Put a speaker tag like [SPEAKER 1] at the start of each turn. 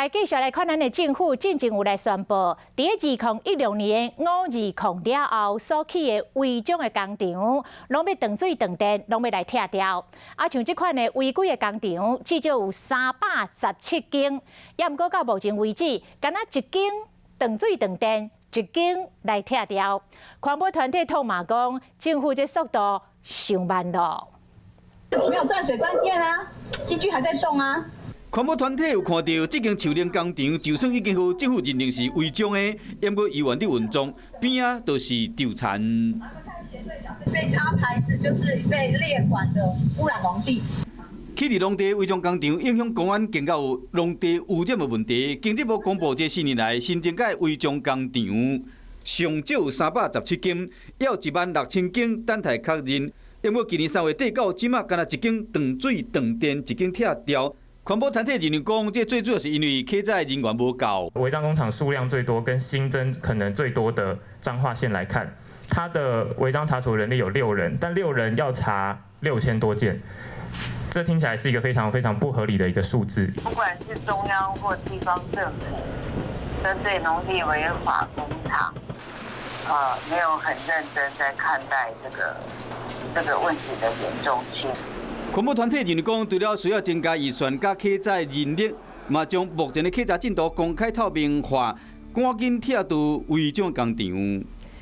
[SPEAKER 1] 来继续来看，咱的政府进前有来宣布，伫2016年5.2了后所起的违章的工厂，拢要断水断电，拢要来拆掉。啊，像这款的违规的工厂，至少有317间，也毋过到目前为止，敢若一间断水断电，一间来拆掉。环保团体痛骂讲，政府这速度太慢了。
[SPEAKER 2] 没有断水断电啊，机具还在动啊。
[SPEAKER 3] 环保团体有看到这间树林工厂，就算已经予政府认定是违章的，也不过依原伫运作，边啊都是丢残。
[SPEAKER 2] 被插牌子就是被列管的污染农地。
[SPEAKER 3] 起伫农地违章工厂，影响公安更加有农地污染的问题。经济部公布这4年来新增改违章工厂，上少有317间，也有16000间等待确认。因为今年3月底到即马，敢若一间断水断电，一间拆掉。 环保团体认为讲，这最主要是因为客载人员无够。
[SPEAKER 4] 违章工厂数量最多跟新增可能最多的彰化县来看，它的违章查处人力有6人，但6人要查6000多件，这听起来是一个非常不合理的一个数字。
[SPEAKER 5] 不管是中央或地方政府，针对农地违法工厂，没有很认真在看待这个问题的严重性。
[SPEAKER 3] 环保团体认为讲，除了需要增加预算甲客载人力，嘛将目前的客载进度公开透明化，赶紧拆除违章工厂。